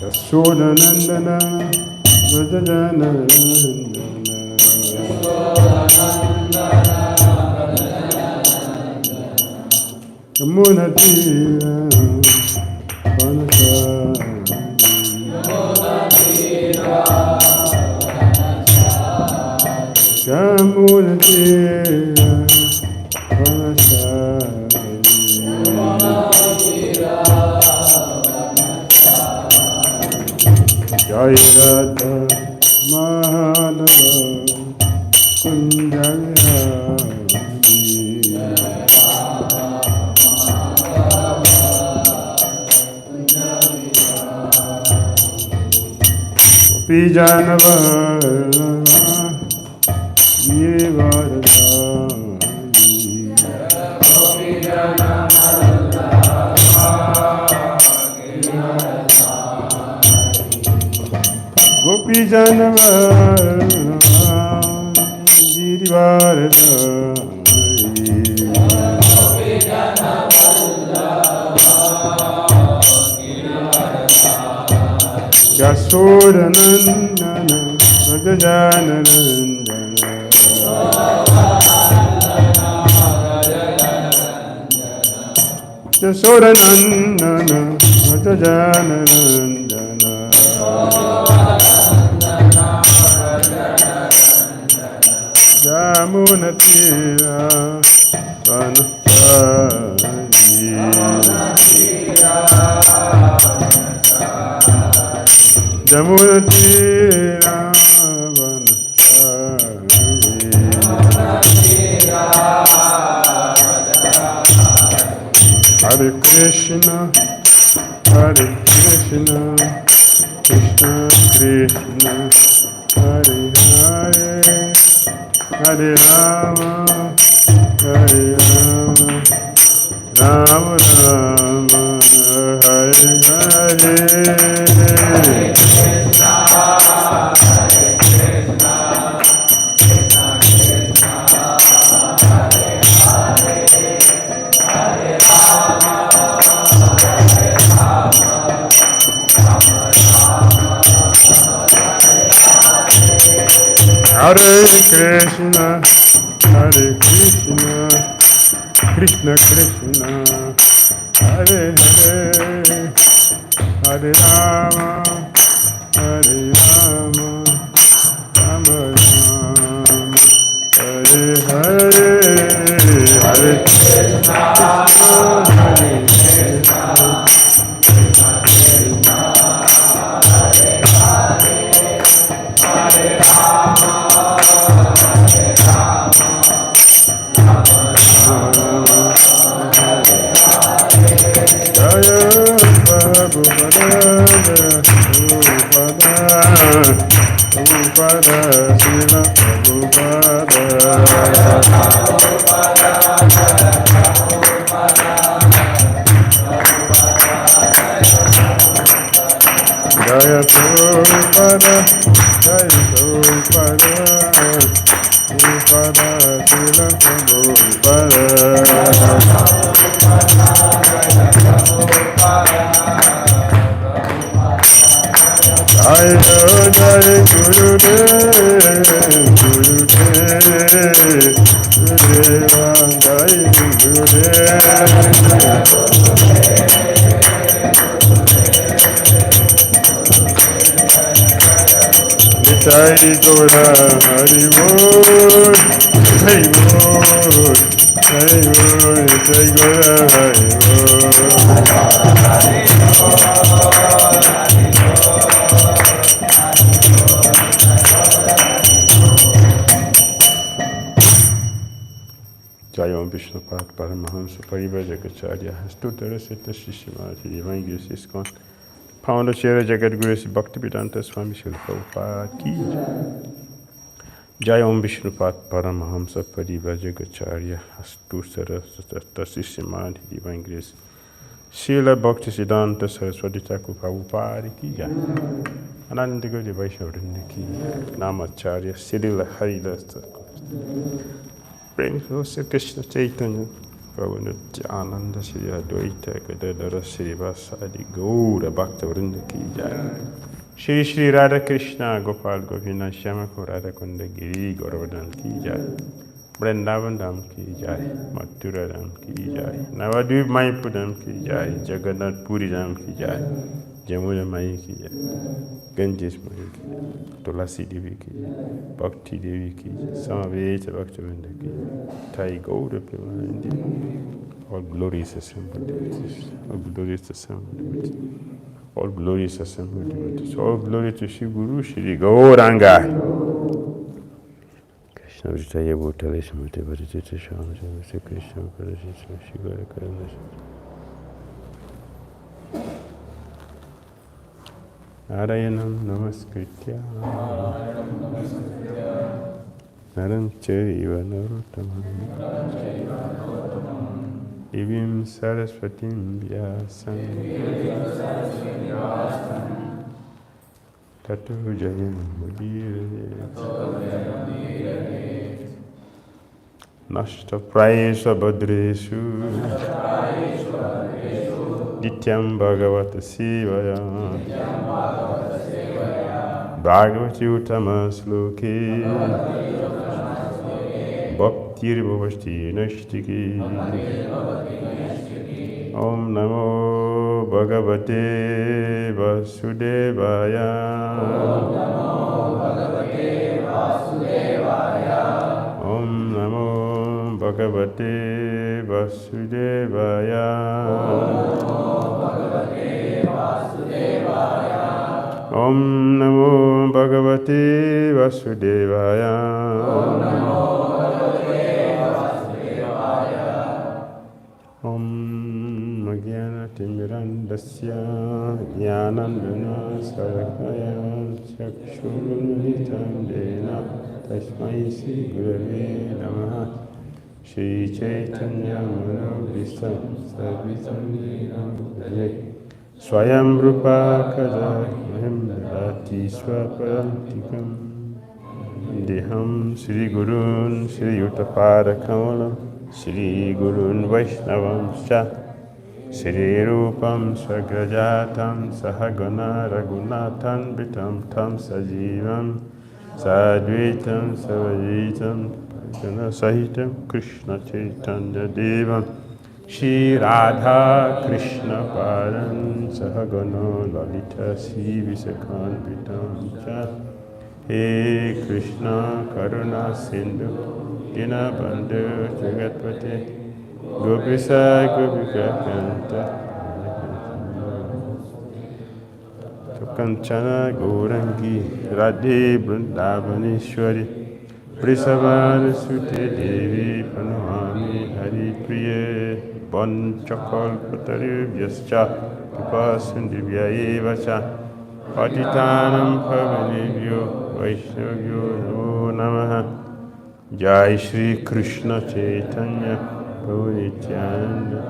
Yashodanandana Yamunatira Jairata Mahanava Kunjavihari Gopijanava Gopijanava Yasodanandana Vrajajanarandana Yasodanandana Vrajajanarandana Yamunatira Vanachari Yamunatira Vanachari Hare Krishna Krishna Krishna Hare Hare Hare Rama Rama Rama Hare Hare Hare Krishna Krishna Krishna Hare Hare Hare Rama Rama Hare Krishna Krishna Krishna Hare Hare Hare Rama Rama Rama Hare Hare Hare Krishna Hare Krishna Krishna Krishna Hare Hare Hare Rama Jaya Prabhupada, Jaya Prabhupada, Prabhupada, Srila Prabhupada. Jai Jai Gurudev, Gurudev, Gurudeva, Jai Gurudev. Jai Gora Hari Bol, Jai Bol, Jai Bol, Jai Gora Hari Bol. Vishnupada Paramahamsa Parivrajacharya Stutarasita Shishimati Divine Grace ISKCON Founder Shara Jagat Guru Sri Bhaktivedanta Swami Srila Prabhupada Ki Jai Om Vishnupada Paramahamsa Parivrajacharya Stutarasita Shishimati Divine Grace Srila Bhaktisiddhanta Saraswati Thakur Prabhupada Ki Jai Ananda Gauri Vaishnava Vrinda Ki Namacharya Srila Haridasa Prem Sri Krishna Chaitanya Prabhu Nityananda Sri Advaita Gadadara Sri Vasadi Gaura Bhakta Vrinda Ki Jai Shri Shri Radha Krishna Gopal Govinda Shyamako Radha Kunda Giri Gauravan Ki Jai Vrindavan Dham Ki Jai Mathura Dham Ki Jai Navadvip Mayapur Dham Ki Jai Jagannath Puri Dham Ki Jai Jamuna Mai Ki Jai Ganges Mai Ki Jai Tulasi Devi Ki Jai Bhakti Devi Ki Jai Samaveta Bhakta Vrinda Ki Jai Thai Gaura Premanandi. All glorious assembled devotees. All glorious assembled devotees. All glorious assembled devotees. All glory to Shri Guru Shri Gauranga. Krishna Vritaya Bhutale Samate Bharatita Shama Shri Krishna Parasita Shri Gaura Karana. Narayanam Namaskritya Naram Chaiva Narottamam Divim Saraswatim Vyasam Tato Jayam Mudire Nashta Prayesha Badreshu Dityam Bhagavata Sivaya Bhagavati Uttama Sloke Bhaktir Bhavashti Nashtiki Om Namo Bhagavate Vasudevaya Om Namo Bhagavate Vasudevaya Om Namo Bhagavate Vasudevaya Om Jnanatirmirandasya Jnanandana Sarakaya Chakshurunmitam Dena Tasmai Sri Gurave Namaha Shri Chaitanya Manobhistam Savitam Nidam Swayam Rupa Kada Mahim Dati Swaparantikam Deham Sri Gurun Sri Uttapada Kamalam Sri Gurun Vaishnavam Cha Sri Rupam Swagrajatam Sahagana Raghunathan Vitam Tam Sajivam Sadvitam Savajitam Pajana Sahitam Krishna Chaitanya Devam Shri Radha Krishna Param Sahagana Lalita Sri Visakhan Vitam Cha He Krishna Karuna Sindhu Dina Bandhu Jagatpate Gopisa Gopika Kanta Kanchana Gaurangi Radhe Vrindavaneshwari Prisavana Sute Devi Pranamami Hari Priye Bonchakal Patari Vyascha Kripa Sindhivya Vacha Patitanam Pavanebhyo Vaishnavyo Namo Namaha Jai Shri Krishna Chaitanya Prabhu Nityananda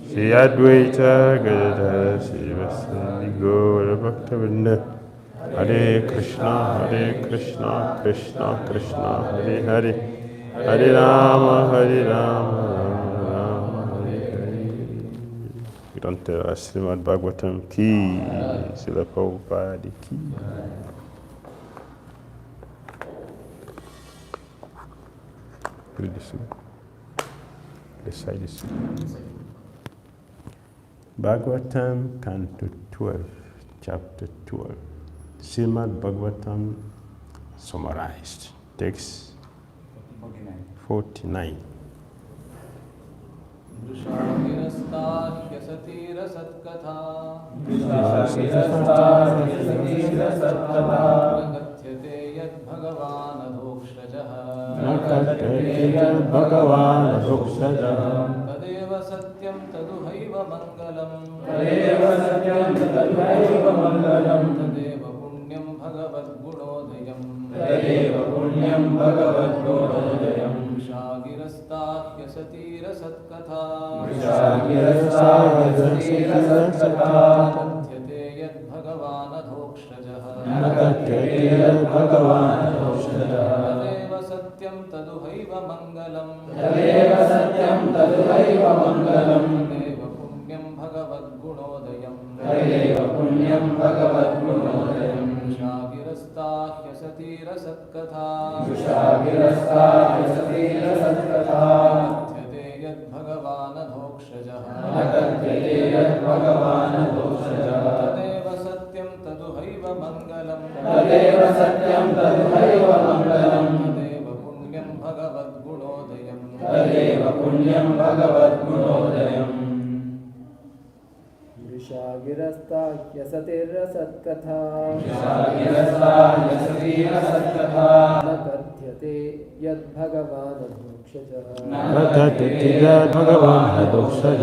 Shri Advaita Gadadhara Srivasadi Gaura Bhakta Vrinda Hare Krishna Krishna Krishna Hare Hare Hare Rama Rama Rama Hare Hare. Granta Srimad Bhagavatam Ki Srila Prabhupada Ki. Read this one. Recite this one. Bhagavatam, Canto 12, Chapter 12. Srimad Bhagavatam summarized. Text 49. katyate bhagavan adoksaja. Tadeva satyam taduhaiva mangalam. Tadeva satyam taduhaiva mangalam. Tadeva punyam bhagavat gunodayam. Tadeva punyam bhagavat gunodayam. Vishagirastahya satira satkatha. Vishagirastahya satira satkatha. Katyate yad bhagavan adoksajaha. Nakatyate yad bhagavan adoksajaha. Tadeva satyam taduhaiva mangalam. Tadeva satyam taduhaiva mangalam. Tadeva punyam bhagavat gunodayam. Tadeva punyam bhagavat gunodayam. Vishagirastahya satira satkatha. Vishagirastahya satira satkatha. Katyate yad bhagavan adoksajaha. Nakatyate yad bhagavan adoksajaha. Tadeva satyam taduhaiva mangalam. Tadeva satyam taduhaiva mangalam. Tadeva punyam bhagavat gunodayam. Tadeva punyam bhagavat gunodayam. Vishagirastahya satira satkatha. Vishagirastahya satira satkatha. Nakatyate yad bhagavan adoksajaha. Katyate yad bhagavan adoksaja.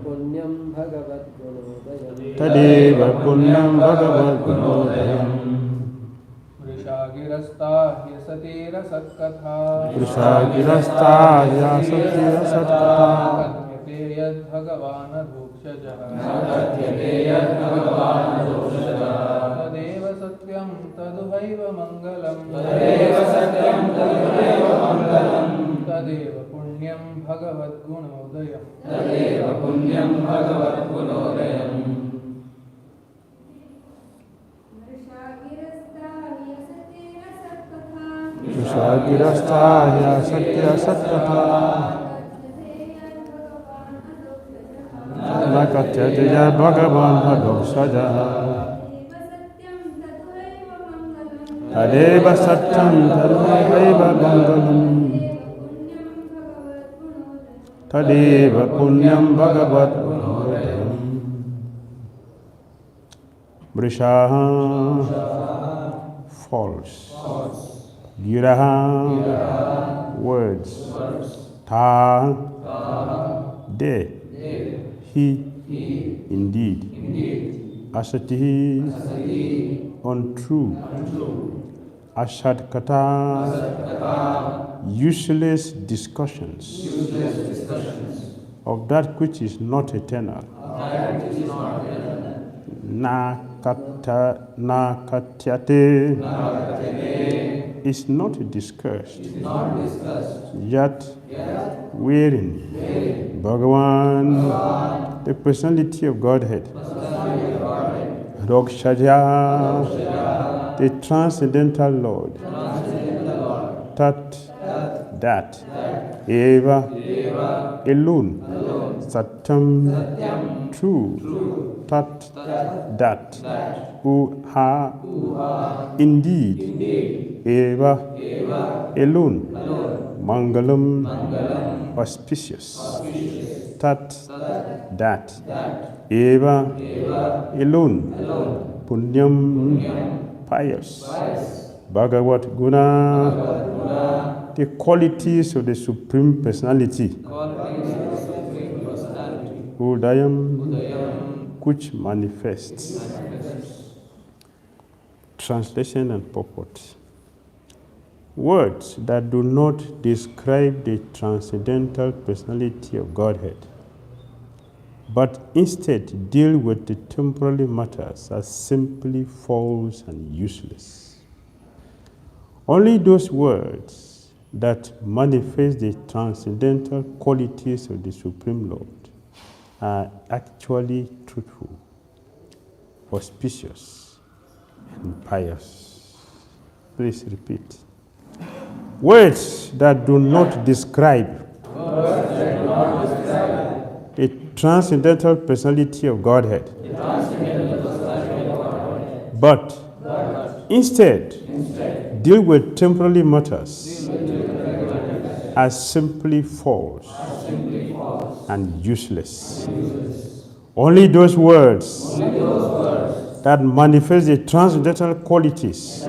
Tadeva satyam taduhaiva mangalam. Tadeva satyam taduhaiva mangalam. Tadeva punyam bhagavat gunodayam. Tadeva punyam bhagavat gunodayam. Vishagirastahya satira satkatha. Vishagirastahya satira satkatha. Nakatyate yad bhagavan adoksajaha. Nakatyate yad bhagavan adoksajaha. Tadeva satyam taduhaiva mangalam. Tadeva satyam taduhaiva mangalam. Tadeva punyam bhagavat gunodayam. Tadeva punyam bhagavat gunodayam. Vishagirastahya satira satkatha. Nakatyate yad bhagavan adoksaja. Tadeva satyam taduhaiva mangalam. Tadeva punyam bhagavat gunodayam. Vrishaha, false. Giraha, words. Ta, de. He, indeed. Asati, untrue. Ashadkata, useless discussions of that which is not eternal. Nakatyate is not discussed, yet wherein Bhagavan, the personality of Godhead, Rokshaja, the transcendental Lord, Tat, that, Eva, alone, Satyam, true, Tat, that, Uha, indeed, Eva, alone, Mangalam, auspicious, Tat, that, Eva, alone, Punyam, pious, Bhagavat Guna, the qualities of the Supreme Personality, Udayam, which manifests. Translation and purport. Words that do not describe the transcendental personality of Godhead, but instead deal with the temporary matters, are simply false and useless. Only those words that manifest the transcendental qualities of the Supreme Lord are actually truthful, auspicious, and pious. Please repeat. Words that do not describe the transcendental personality of Godhead, but instead deal with temporary matters, are simply false and useless. Only those words that manifest the transcendental qualities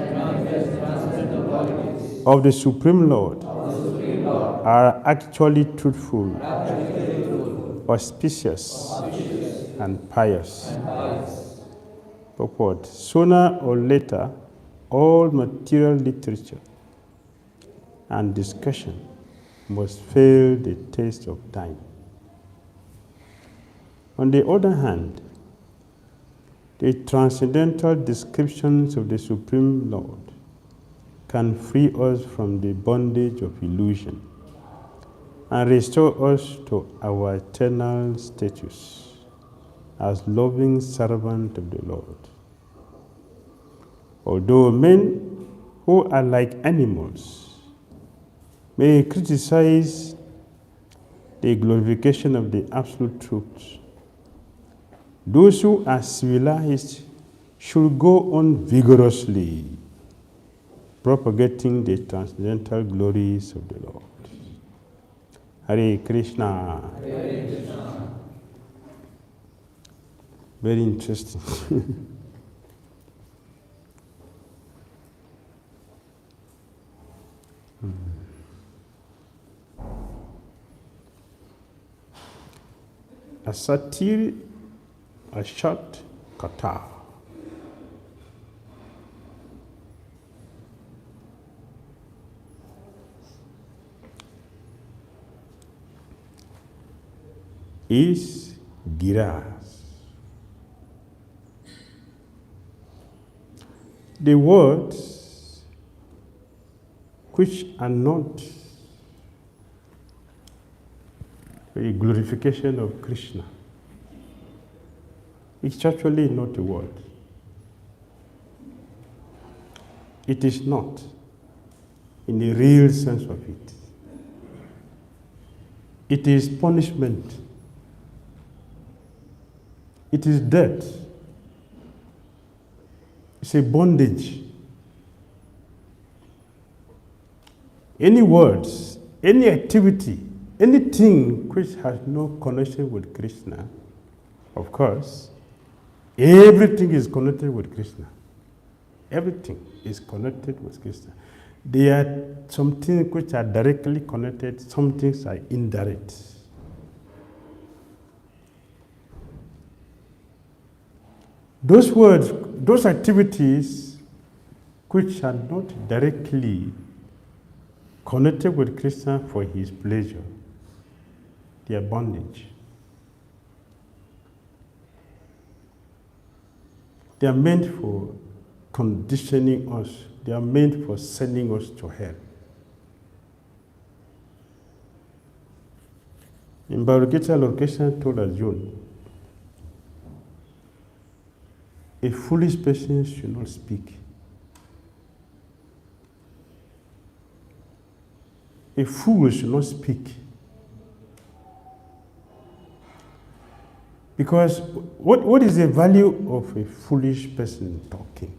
of the Supreme Lord are actually truthful, auspicious, and pious. Purport. Sooner or later, all material literature and discussion must fail the test of time. On the other hand, the transcendental descriptions of the Supreme Lord can free us from the bondage of illusion and restore us to our eternal status as loving servant of the Lord. Although men who are like animals may criticize the glorification of the absolute truth, those who are civilized should go on vigorously propagating the transcendental glories of the Lord. Hare Krishna. Hare Krishna. Very interesting. A satire, a short kata. Is giras. The words which are not a glorification of Krishna, it's actually not a word. It is not in the real sense of it. It is punishment. It is death. It's a bondage. Any words, any activity, anything which has no connection with Krishna, of course, everything is connected with Krishna. Everything is connected with Krishna. There are some things which are directly connected, some things are indirect. Those words, those activities which are not directly connected with Krishna for his pleasure, they are bondage. They are meant for conditioning us. They are meant for sending us to hell. In Bhagavad Gita, Lord Krishna told Arjuna, a foolish person should not speak. A fool should not speak. Because what is the value of a foolish person talking?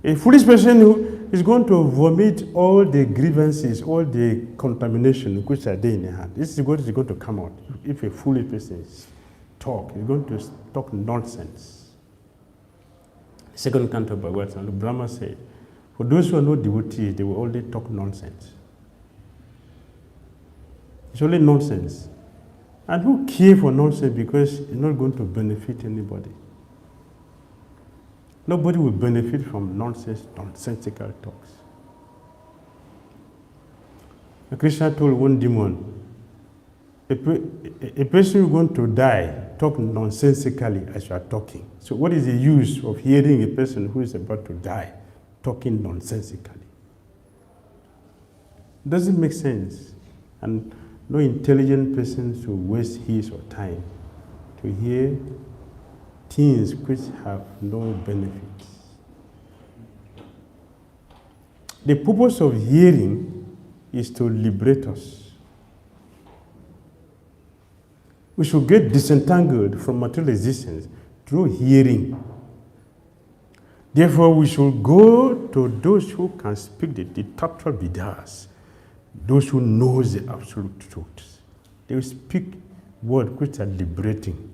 A foolish person who is going to vomit all the grievances, all the contamination which are there in the heart. This is what is going to come out. If a foolish person talk, he's going to talk nonsense. Second canto of Bhagavad Gita, Brahma said, for those who are not devotees, they will only talk nonsense. It's only nonsense. And who care for nonsense because it's not going to benefit anybody? Nobody will benefit from nonsensical talks. Krishna told one demon, a person who is going to die, talk nonsensically as you are talking. So what is the use of hearing a person who is about to die talking nonsensically? Doesn't make sense. And no intelligent person should waste his or time to hear things which have no benefit. The purpose of hearing is to liberate us. We should get disentangled from material existence through hearing. Therefore, we should go to those who can speak the Tattva Vidas, those who know the absolute truth. They will speak words which are liberating.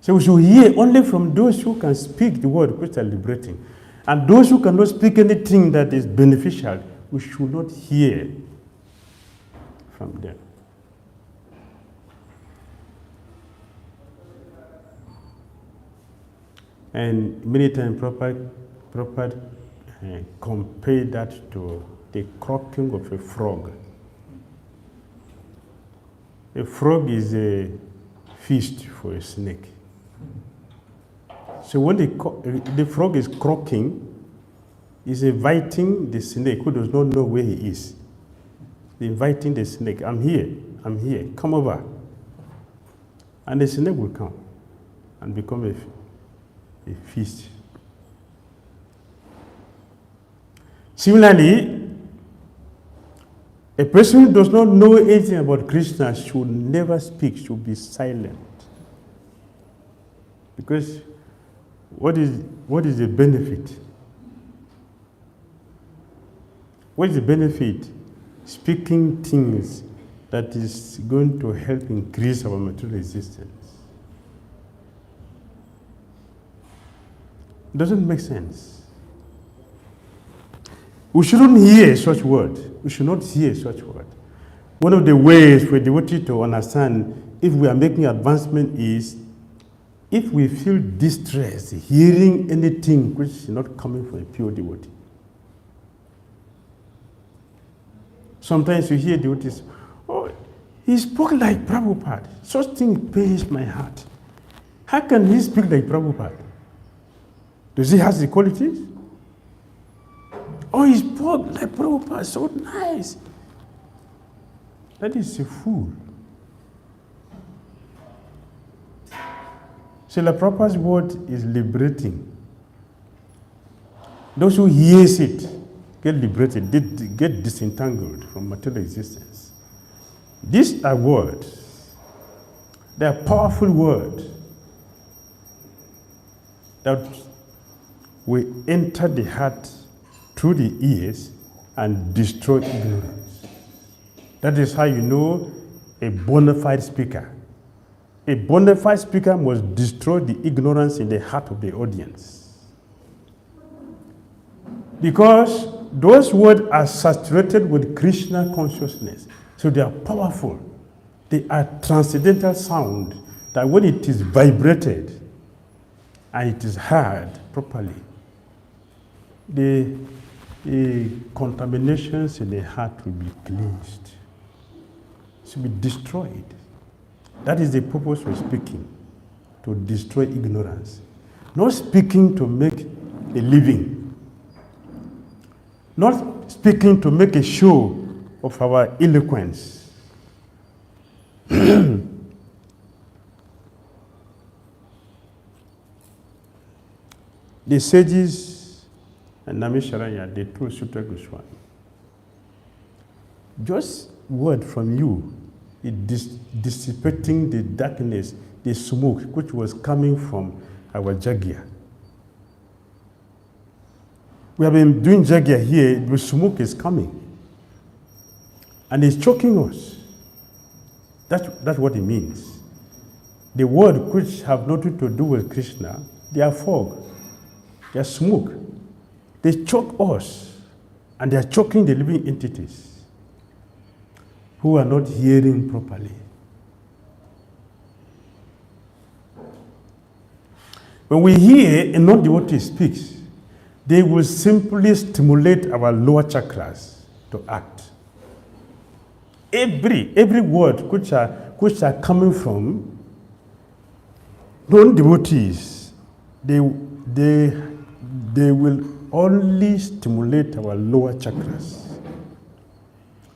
So we should hear only from those who can speak the word which are liberating. And those who cannot speak anything that is beneficial, we should not hear from them. And many times Prabhupada compare that to the croaking of a frog. A frog is a feast for a snake. So when the frog is croaking, he's inviting the snake who does not know where he is. He's inviting the snake, I'm here, come over. And the snake will come and become a feast. Similarly, a person who does not know anything about Krishna should never speak, should be silent. Because what is the benefit? What is the benefit? Speaking things that is going to help increase our material existence. It doesn't make sense. We shouldn't hear such words. We should not hear such words. One of the ways for a devotee to understand if we are making advancement is if we feel distressed hearing anything which is not coming from a pure devotee. Sometimes you hear devotees, oh, he spoke like Prabhupada. Such thing pains my heart. How can he speak like Prabhupada? Does he have the qualities? Oh, he spoke like Prabhupada, so nice. That is a fool. Srila Prabhupada's word is liberating. Those who hears it get liberated, get disentangled from material existence. These are words. They are powerful words that will enter the heart through the ears and destroy ignorance. That is how you know a bona fide speaker. A bona fide speaker must destroy the ignorance in the heart of the audience. Because those words are saturated with Krishna consciousness. So they are powerful. They are transcendental sound that when it is vibrated and it is heard properly, the contaminations in the heart will be cleansed. It will be destroyed. That is the purpose of speaking, to destroy ignorance. Not speaking to make a living. Not speaking to make a show of our eloquence. The sages and Namisharaya, they told Sutra Goswami, just word from you is dissipating the darkness, the smoke which was coming from our jagya. We have been doing jagya here, the smoke is coming. And it's choking us. That's what it means. The word which have nothing to do with Krishna, they are fog, they are smoke. They choke us, and they are choking the living entities who are not hearing properly. When we hear a non-devotee speaks, they will simply stimulate our lower chakras to act. Every word which are coming from non-devotees, they will only stimulate our lower chakras.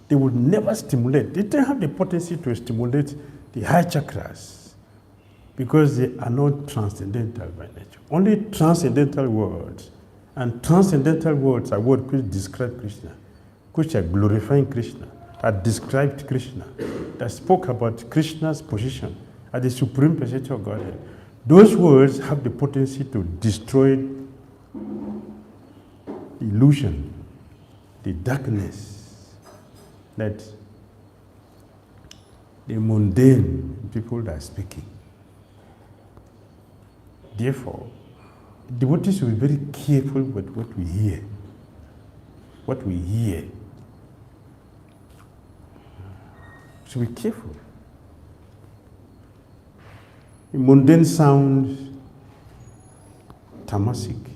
They would never stimulate. They don't have the potency to stimulate the high chakras because they are not transcendental by nature. Only transcendental words, and transcendental words are words which describe Krishna, which are glorifying Krishna, that described Krishna, that spoke about Krishna's position as the supreme personality of Godhead. Those words have the potency to destroy the illusion, the darkness that the mundane people are speaking. Therefore, devotees should be very careful with what we hear. What we hear. Should be careful. Mundane sounds, tamasic.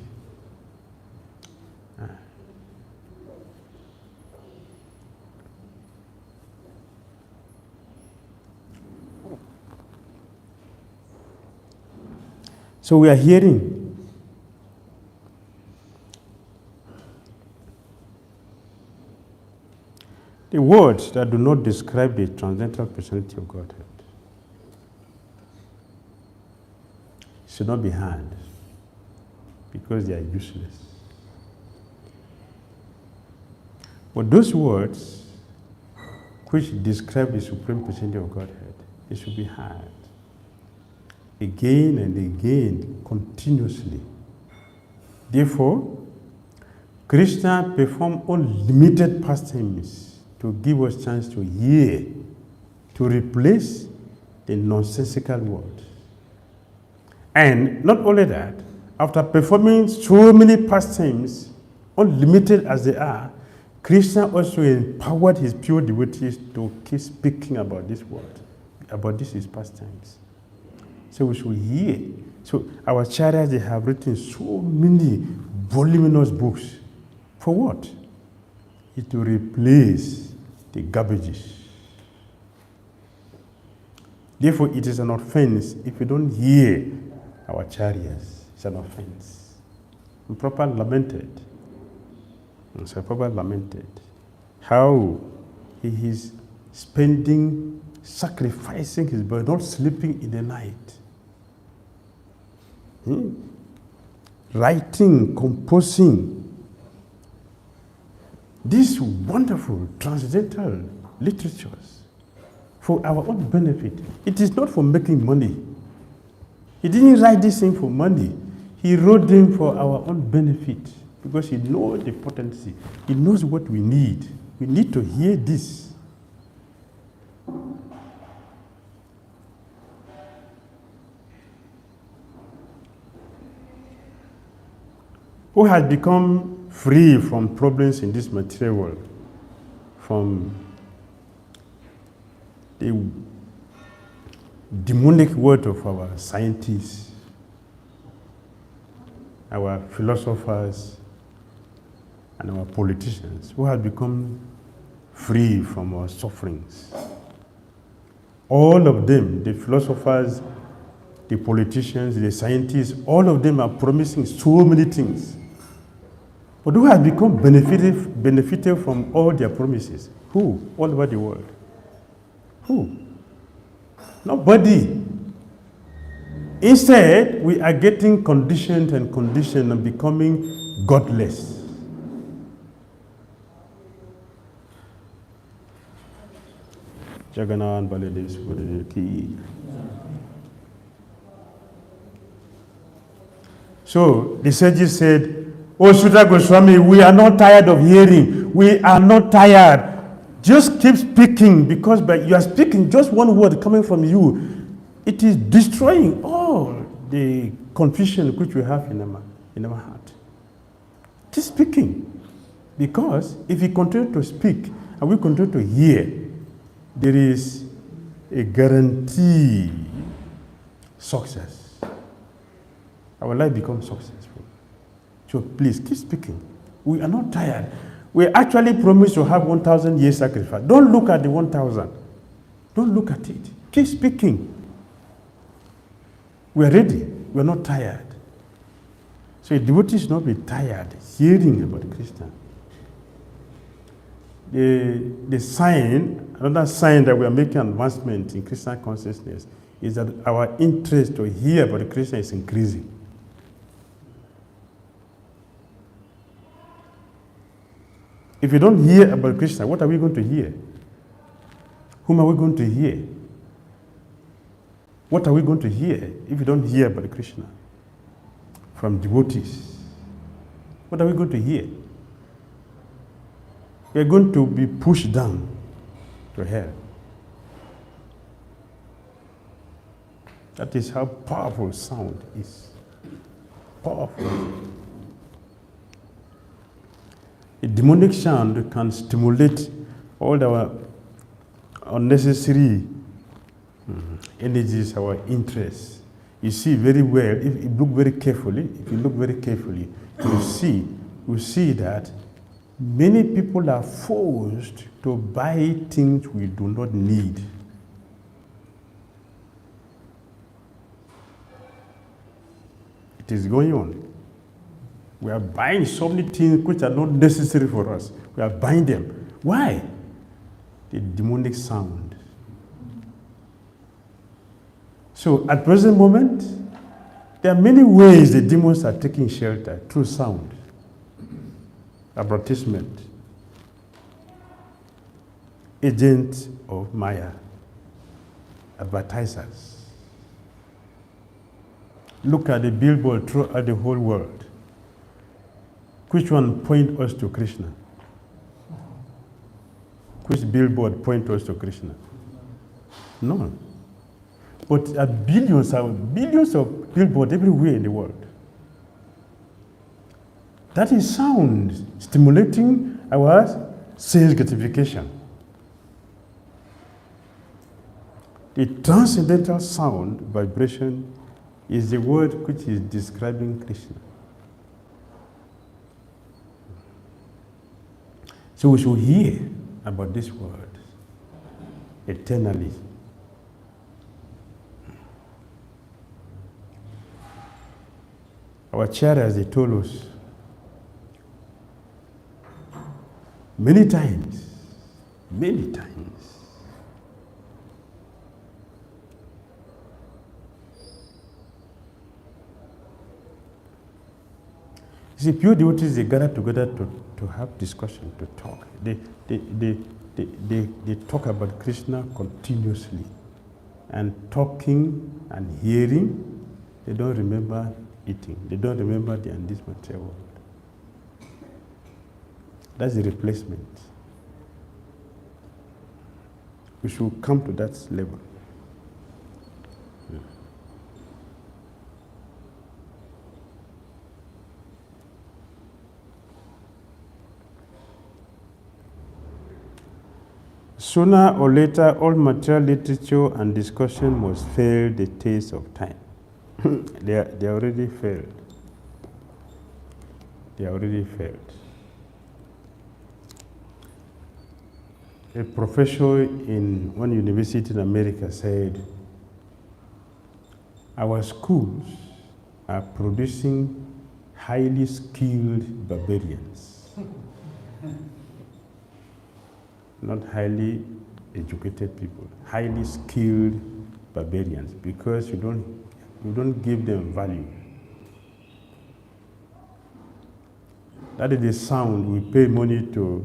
So we are hearing the words that do not describe the transcendental personality of Godhead should not be heard because they are useless. But those words which describe the supreme personality of Godhead, they should be heard again and again, continuously. Therefore, Krishna performed unlimited pastimes to give us chance to hear, to replace the nonsensical words. And not only that, after performing so many pastimes, unlimited as they are, Krishna also empowered his pure devotees to keep speaking about this word, about this his pastimes. So we should hear. So our acharyas, they have written so many voluminous books. For what? It to replace the garbages. Therefore, it is an offense if you don't hear our acharyas. It's an offense. And properly lamented. It's properly lamented. How he is spending, sacrificing his body, not sleeping in the night. Writing, composing these wonderful transcendental literatures for our own benefit. It is not for making money. He didn't write this thing for money. He wrote them for our own benefit because he knows the potency. He knows what we need. We need to hear this. Who has become free from problems in this material world, from the demonic word of our scientists, our philosophers, and our politicians, who have become free from our sufferings. All of them, the philosophers, the politicians, the scientists, all of them are promising so many things. But who has become benefited from all their promises? Who? All over the world. Who? Nobody. Instead, we are getting conditioned and becoming godless. Jagannath Baladev. So the sages said, "Oh, Sutta Goswami, we are not tired of hearing. We are not tired. Just keep speaking, because by you are speaking just one word coming from you, it is destroying all the confusion which we have in our heart. Keep speaking, because if we continue to speak and we continue to hear, there is a guaranteed success. Our life becomes successful. So please keep speaking. We are not tired. We actually promised to have 1,000 years sacrifice. Don't look at the 1,000. Don't look at it. Keep speaking. We are ready. We are not tired. So a devotee should not be tired hearing about Krishna. The sign, another sign that we are making advancement in Krishna consciousness is that our interest to hear about Krishna is increasing. If you don't hear about Krishna, what are we going to hear? Whom are we going to hear? What are we going to hear if you don't hear about Krishna? From devotees. What are we going to hear? We are going to be pushed down to hell. That is how powerful sound is. Powerful. A demonic sound can stimulate all our unnecessary energies, our interests. You see very well, if you look very carefully, you see that many people are forced to buy things we do not need. It is going on. We are buying so many things which are not necessary for us. We are buying them. Why? The demonic sound. So at present moment, there are many ways the demons are taking shelter through sound, advertisement, agents of Maya, advertisers. Look at the billboard throughout the whole world. Which one point us to Krishna? Which billboard point us to Krishna? None. But there are billions of billboards everywhere in the world. That is sound stimulating our sense gratification. The transcendental sound vibration is the word which is describing Krishna. So we should hear about this word eternally. Our acharyas, they told us many times. You see, pure devotees, they gather together to have discussion, to talk. They talk about Krishna continuously. And talking and hearing, they don't remember eating. They don't remember they are in this material world. That's the replacement. We should come to that level. Yeah. Sooner or later, all material literature and discussion must fail the taste of time. They already failed. They already failed. A professor in one university in America said, our schools are producing highly skilled barbarians. Not highly educated people, highly skilled barbarians, because you don't give them value. That is the sound we pay money to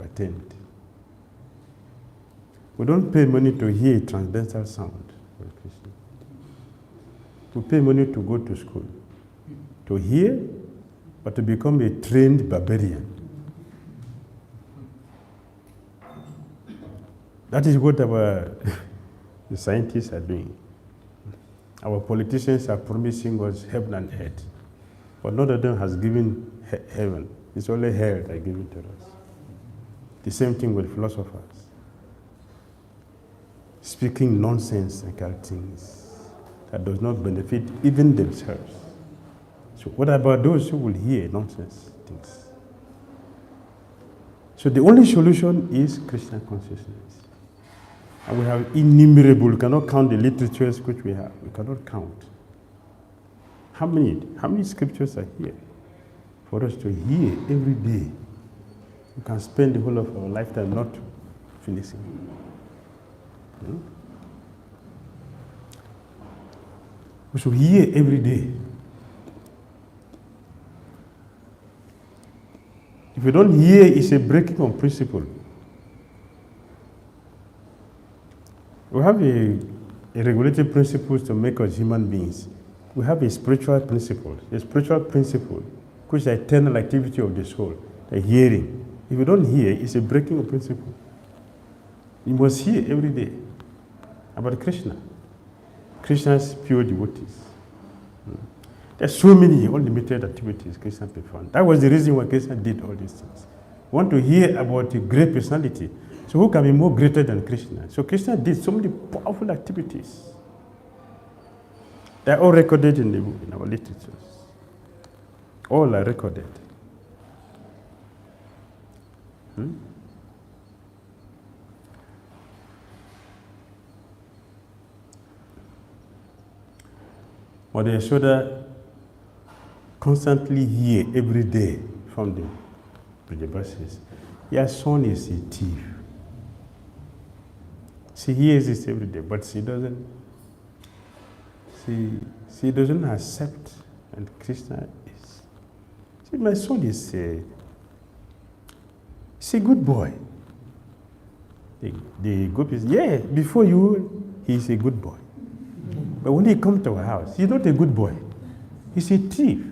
attend. We don't pay money to hear transcendental sound. We pay money to go to school, to hear, but to become a trained barbarian. That is what the scientists are doing. Our politicians are promising us heaven and earth, but none of them has given heaven. It's only hell that is given to us. The same thing with philosophers. Speaking nonsensical things that does not benefit even themselves. So what about those who will hear nonsense things? So the only solution is Krishna consciousness. And we have innumerable, we cannot count the literatures which we have. We cannot count. How many scriptures are here for us to hear every day? We can spend the whole of our lifetime not finishing. We should hear every day. If you don't hear, it's a breaking of principle. We have a regulative principles to make us human beings. We have a spiritual principle which is the eternal activity of the soul, the hearing. If you don't hear, it's a breaking of principle. You must hear every day about Krishna, Krishna's pure devotees. There's so many unlimited activities Krishna performed. That was the reason why Krishna did all these things. Want to hear about a great personality. So who can be more greater than Krishna? So Krishna did so many powerful activities. They're all recorded in our literatures. All are recorded. Mother Yashoda constantly hear every day from the Brajavasis, your son is a thief. She hears this every day, but she doesn't accept, and Krishna is. See, my son is a good boy. The gopis, before you, he's a good boy. But when he comes to our house, he's not a good boy. He's a thief.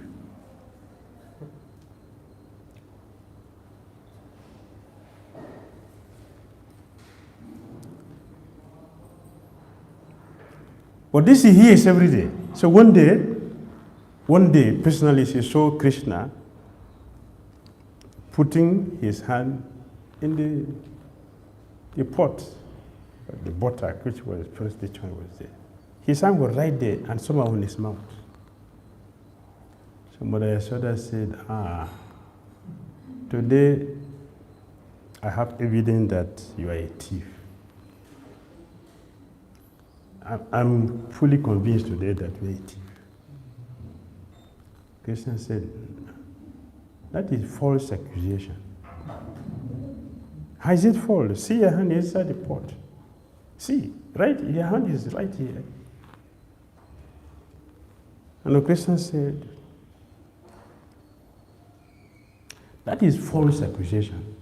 But this he hears every day. So one day, personally, she saw Krishna putting his hand in the pot, the buttock, which was first the child was there. His hand was right there and somehow in his mouth. So Mother Yashoda said, today I have evidence that you are a thief. I'm fully convinced today that you are a thief. Krishna said, that is false accusation. How is it false? See, your hand inside the pot. See, right? Your hand is right here. And Krishna said, that is false accusation.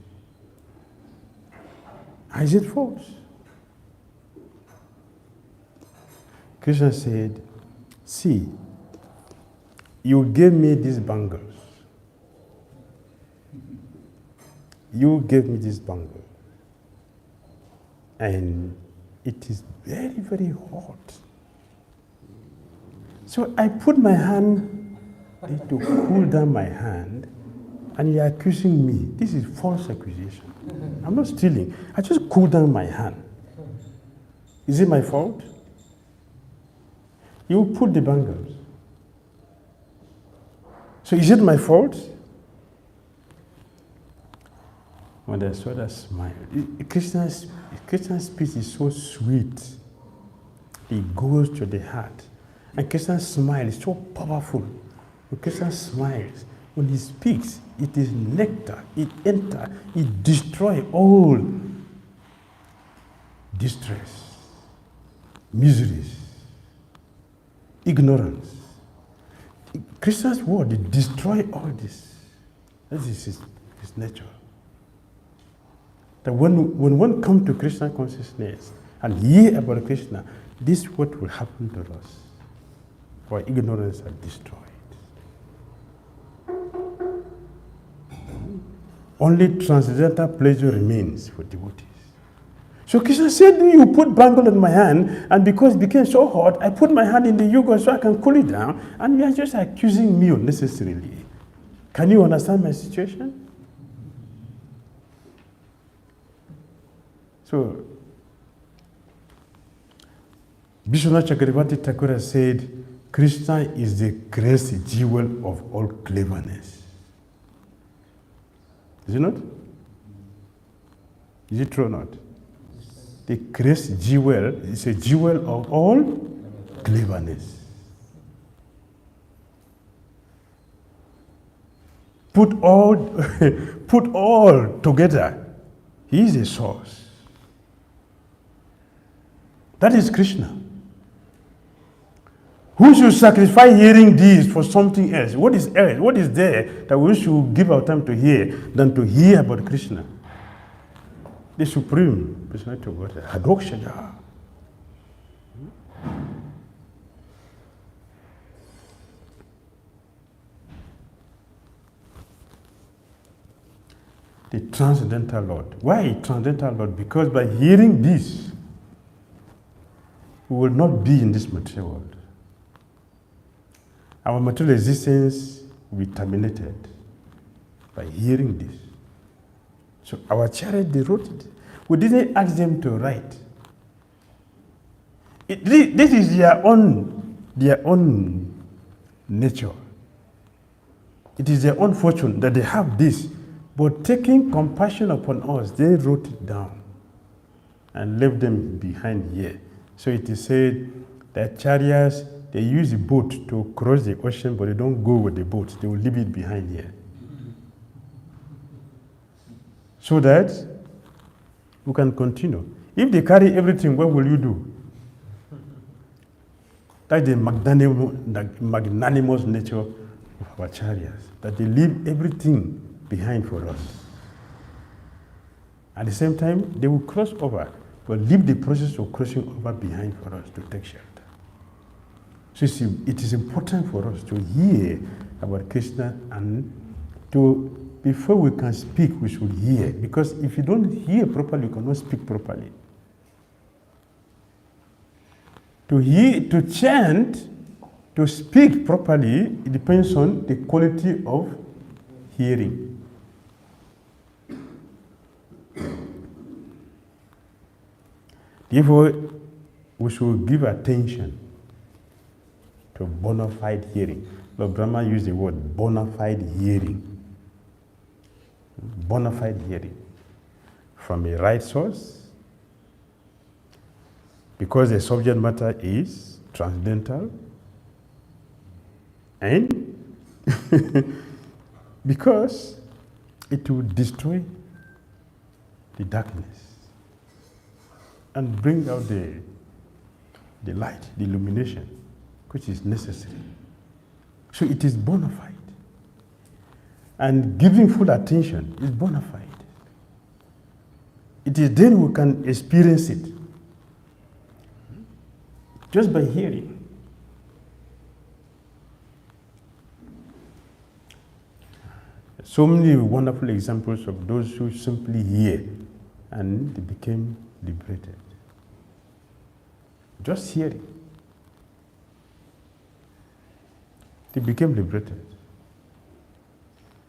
How is it false? Krishna said, see, you gave me these bangles. You gave me this bangle. And it is very, very hot. So I put my hand to cool down my hand, and you're accusing me. This is false accusation. I'm not stealing. I just cooled down my hand. Is it my fault? You put the bangles. So is it my fault? Mother Yashoda smiled. Krishna's speech is so sweet. It goes to the heart. And Krishna's smile is so powerful. When Krishna smiles, when he speaks, it is nectar. It enters, it destroys all distress, miseries, ignorance. Krishna's word, it destroys all this. That is his nature. That when one comes to Krishna consciousness and hear about Krishna, this is what will happen to us. Our ignorance are destroyed. Only transcendental pleasure remains for devotees. So Krishna said, you put bangle in my hand, and because it became so hot, I put my hand in the yoga so I can cool it down, and you are just accusing me unnecessarily. Can you understand my situation? So, Vishwanath Chakravarti Thakur said, Krishna is the greatest jewel of all cleverness. Is it not? Is it true or not? The greatest jewel is a jewel of all cleverness. Put all together, he is a source. That is Krishna. Who should sacrifice hearing this for something else? What is else? What is there that we should give our time to hear than to hear about Krishna? The Supreme Personality of God, 𝐤𝐬𝐳. The Transcendental Lord. Why Transcendental Lord? Because by hearing this, we will not be in this material world. our material existence will be terminated by hearing this. So our chariot, they wrote it. We didn't ask them to write. This is their own nature. It is their own fortune that they have this. But taking compassion upon us, they wrote it down and left them behind here. So it is said that chariots, they use the boat to cross the ocean, but they don't go with the boat. They will leave it behind here. So that we can continue. If they carry everything, what will you do? That's the magnanimous nature of our chariots, that they leave everything behind for us. At the same time, they will cross over, but leave the process of crossing over behind for us to take shelter. So it is important for us to hear about Krishna, and before we can speak, we should hear. Because if you don't hear properly, you cannot speak properly. To hear, to chant, to speak properly, it depends on the quality of hearing. Therefore, we should give attention to bona fide hearing. Lord Brahma used the word bona fide hearing. Bona fide hearing from a right source, because the subject matter is transcendental, and because it will destroy the darkness and bring out the light, the illumination, which is necessary. So it is bona fide. And giving full attention is bona fide. It is then we can experience it, just by hearing. So many wonderful examples of those who simply hear and they became liberated. Just hearing. They became liberated.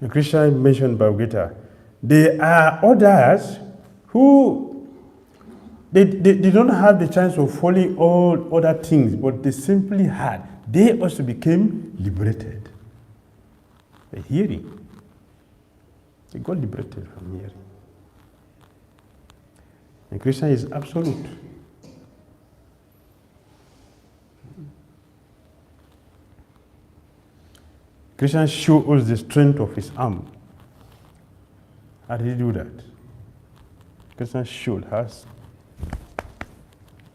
And Krishna mentioned Bhagavad Gita. There are others who they don't have the chance of following all other things, but they simply had. They also became liberated by hearing. They got liberated from hearing. And Krishna is absolute. Krishna showed us the strength of his arm. How did he do that? Krishna showed us.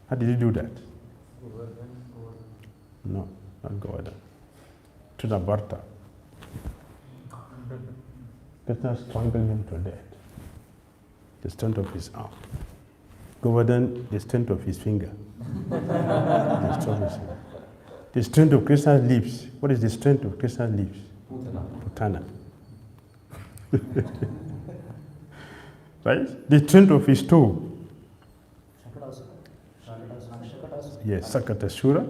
How did he do that? No, not Govardhan. Trinabarta. Krishna strangled him to death. The strength of his arm. Govardhan, the strength of his finger. The strength of Krishna's lips. What is the strength of Krishna's lips? Putana. Right? The strength of his toe. Yes, Sakatasura.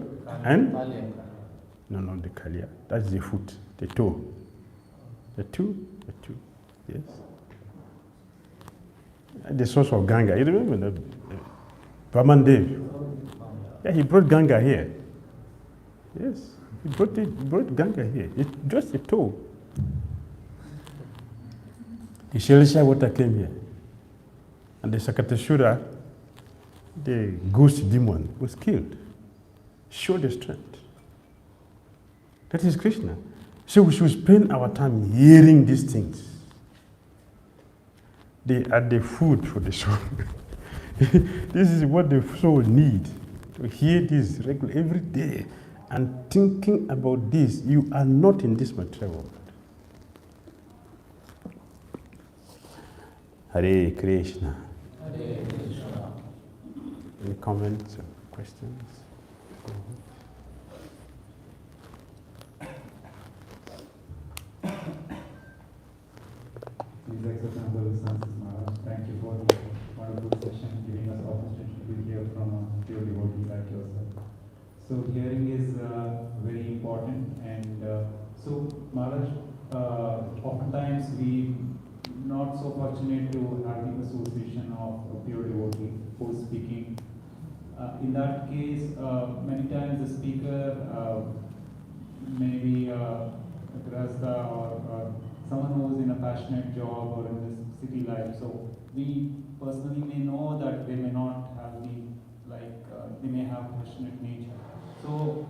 And? No, the Kalya. That's the foot, the toe. The two. Yes. And the source of Ganga. You remember that? Brahman Dev. Yeah, he brought Ganga here. Yes, he brought Ganga here. It's just a toe. The Shalisha water came here. And the Sakatashura, the ghost demon, was killed. Show the strength. That is Krishna. So we should spend our time hearing these things. They are the food for the soul. This is what the soul needs. To hear this regularly every day and thinking about this. You are not in this material world. Hare Krishna. Hare Krishna. Any comments or questions? Please accept humble responses, Maharaj. Thank you for the wonderful session, giving us opportunity to hear from a pure devotee like yourself. So So hearing is very important, and so Maharaj, oftentimes we not so fortunate to have the association of a pure devotee who is speaking. In that case, many times the speaker may be a grasta or someone who is in a passionate job or in this city life. So we personally may know that they may not have they may have passionate nature. So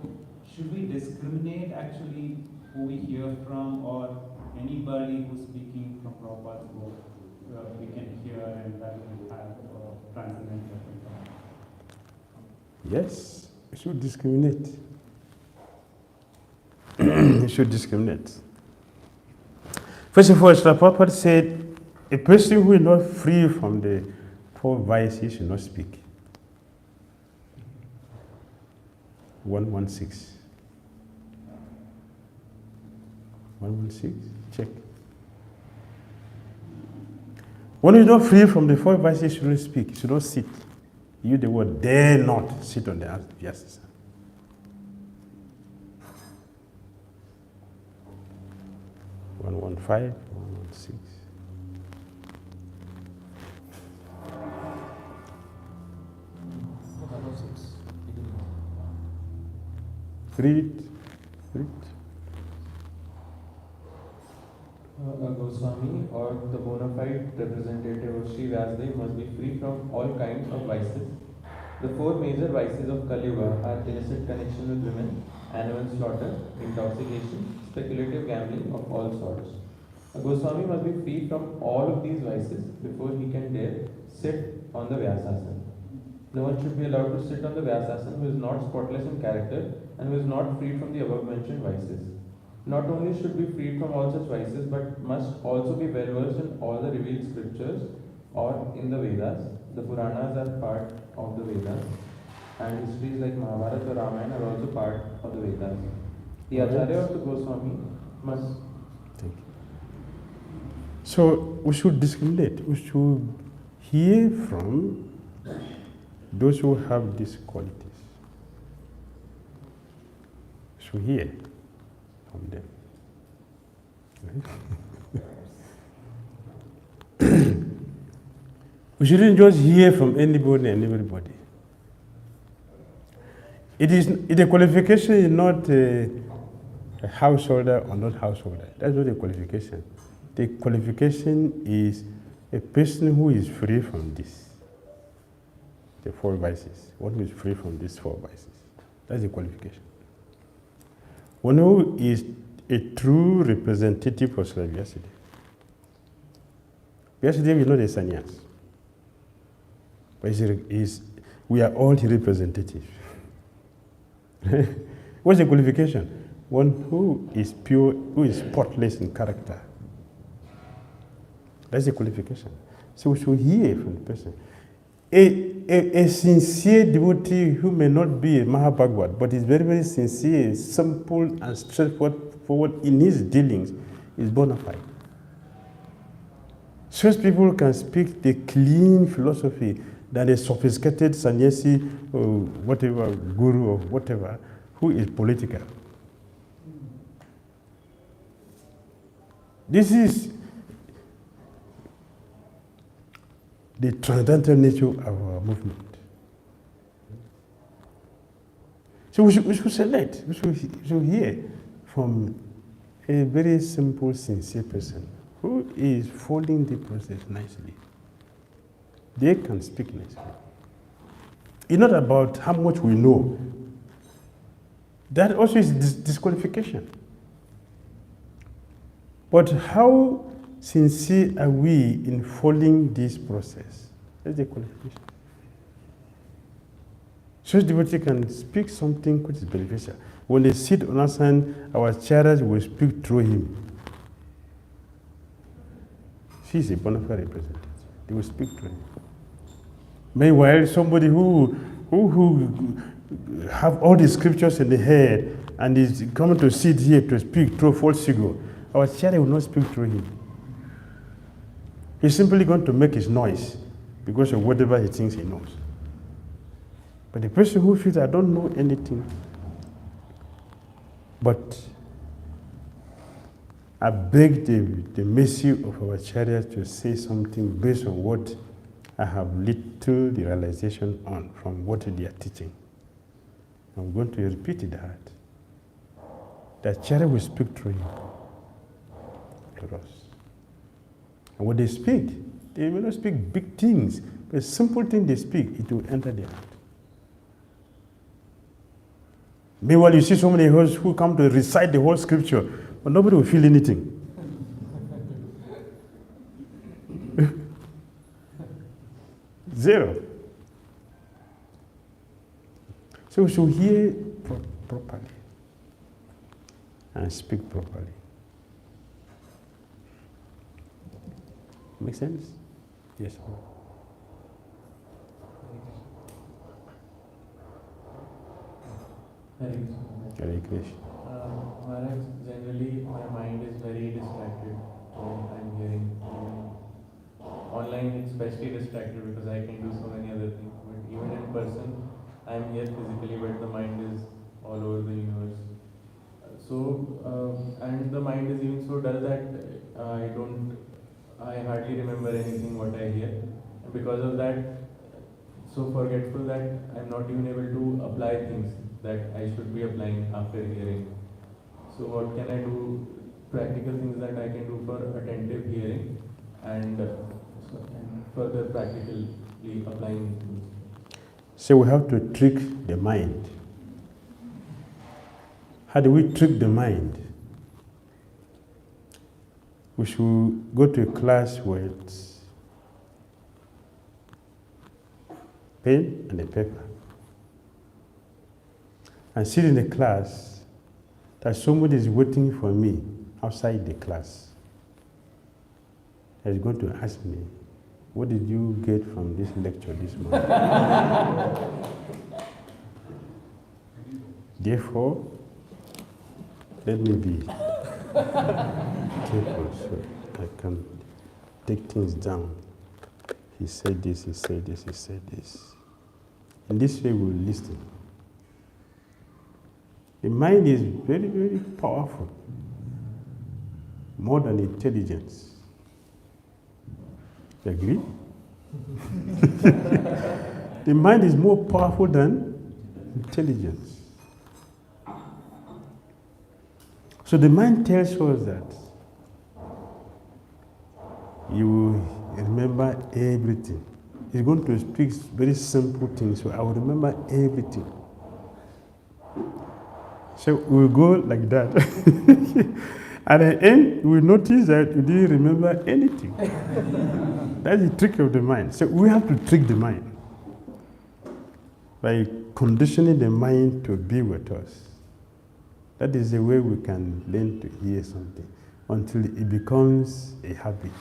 should we discriminate actually who we hear from, or anybody who's speaking from Prabhupada's book we can hear and that will have transcendental effect? Yes, you should discriminate. You should discriminate. First of all, Srila Prabhupada said, a person who is not free from the four vices should not speak. 116. 116, check. One who is not free from the four vices should not speak, should not sit. Use the word dare not sit on the Vyasa. One 116. Read. A Goswami or the bona fide representative of Sri Vyasdev must be free from all kinds of vices. The four major vices of Kali Yuga are illicit connection with women, animal slaughter, intoxication, speculative gambling of all sorts. A Goswami must be free from all of these vices before he can dare sit on the Vyasasana. No one should be allowed to sit on the Vyasasana who is not spotless in character and who is not freed from the above mentioned vices. Not only should be freed from all such vices, but must also be well versed in all the revealed scriptures or in the Vedas. The Puranas are part of the Vedas, and histories like Mahabharata or Ramayana are also part of the Vedas. The Acharya of the Goswami must. Thank you. So we should discriminate. We should hear from those who have these qualities. We should hear from them. We shouldn't just hear from anybody and everybody. The qualification is not a householder or not householder. That's not a qualification. The qualification is a person who is free from this, the four vices. One who is free from these four vices. That's the qualification. One who is a true representative of Sri Vyasadeva. Vyasadeva is not a sannyas, but we are all his representatives. What's the qualification? One who is pure, who is spotless in character. That's the qualification. So we should hear from the person. A sincere devotee who may not be a Mahabhagavad, but is very, very sincere, simple and straightforward in his dealings, is bona fide. Such people can speak the clean philosophy than a sophisticated sannyasi or whatever, guru or whatever, who is political. This is the transcendental nature of our movement. So we should select, we should hear from a very simple, sincere person who is following the process nicely. They can speak nicely. It's not about how much we know. That also is disqualification. But how sincere are we in following this process? That's the qualification. Such devotee can speak something which is beneficial. When they sit on us, our acharyas will speak through him. She is a bona fide representative. They will speak through him. Meanwhile, somebody who have all the scriptures in the head and is coming to sit here to speak through false ego, our acharya will not speak through him. He's simply going to make his noise because of whatever he thinks he knows. But the person who feels, I don't know anything, But I beg the mercy of our Acharya to say something based on what I have little realization on from what they are teaching. I'm going to repeat that. The Acharya will speak through you to us. And when they speak, they will not speak big things, but a simple thing they speak, it will enter their heart. Meanwhile, you see so many hosts who come to recite the whole scripture, but nobody will feel anything. Zero. So we should hear properly and speak properly. Make sense? Yes. Hare Krishna. Maharaj, generally my mind is very distracted when I'm hearing. Online it's especially distracted because I can do so many other things. But even in person, I'm here physically, but the mind is all over the universe. And the mind is even so dull that I hardly remember anything what I hear. And because of that, so forgetful that I'm not even able to apply things that I should be applying after hearing. So what can I do? Practical things that I can do for attentive hearing and further practically applying things. So we have to trick the mind. How do we trick the mind? We should go to a class where it's pen and a paper. And sit in the class that somebody is waiting for me outside the class. He's going to ask me, what did you get from this lecture this morning? Therefore, let me be careful so I can take things down. He said this, he said this, he said this. In this way, we'll listen. The mind is very, very powerful, more than intelligence. You agree? The mind is more powerful than intelligence. So the mind tells us that you will remember everything. It's going to speak very simple things, so I will remember everything. So we'll go like that. At the end, we'll notice that we didn't remember anything. That's the trick of the mind. So we have to trick the mind by conditioning the mind to be with us. That is the way we can learn to hear something until it becomes a habit,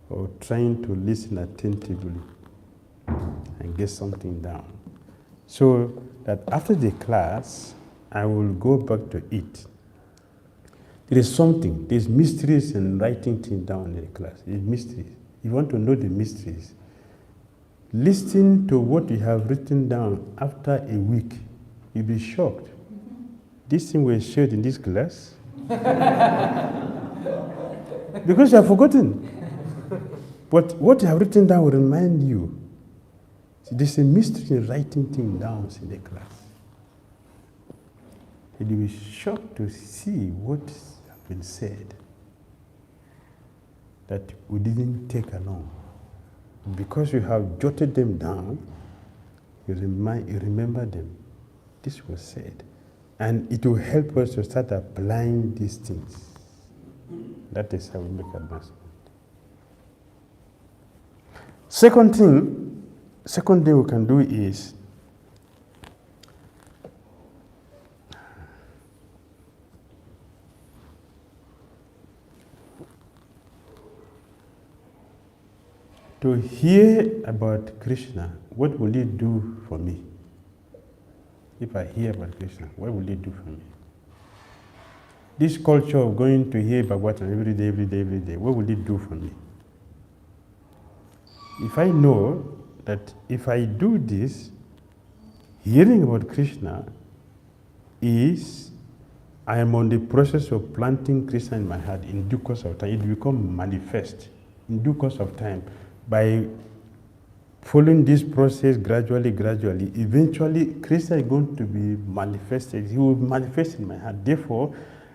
or trying to listen attentively and get something down. So that after the class, I will go back to it. There is something, there's mysteries in writing things down in the class. There's mysteries. You want to know the mysteries. Listen to what you have written down after a week. You'll be shocked. This thing was shared in this class. Because you have forgotten. But what you have written down will remind you. See, there's a mystery in writing things down in the class. And you'll be shocked to see what has been said that we didn't take along. Because you have jotted them down, you remember them. This was said. And it will help us to start applying these things. That is how we make advancement. Second thing we can do is to hear about Krishna. What will it do for me? If I hear about Krishna, what will it do for me? This culture of going to hear Bhagavatam every day, what will it do for me? If I know that if I do this, hearing about Krishna is I am on the process of planting Krishna in my heart. In due course of time, it will become manifest. In due course of time, by following this process gradually, eventually Krishna is going to be manifested. He will manifest in my heart. Therefore,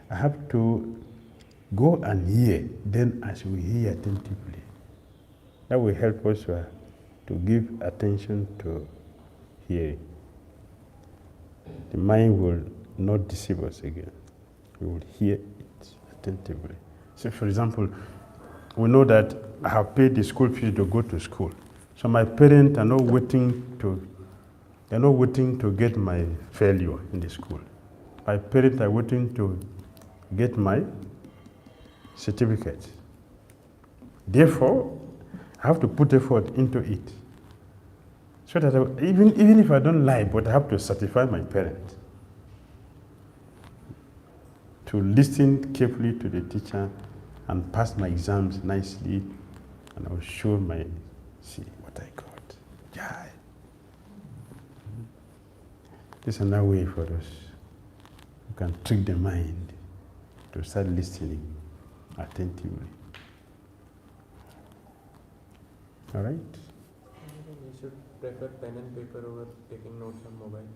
I have to go and hear. Then I will hear attentively. That will help us to give attention to hearing. The mind will not deceive us again. We will hear it attentively. So, for example, we know that I have paid the school fees to go to school. So my parents are not waiting to get my failure in the school. My parents are waiting to get my certificate. Therefore, I have to put effort into it. So that even if I don't like, but I have to satisfy my parents. To listen carefully to the teacher and pass my exams nicely, and I will show see what I got. Yeah. This is another way for us. You can trick the mind to start listening attentively. All right? We should prefer pen and paper over taking notes on mobile.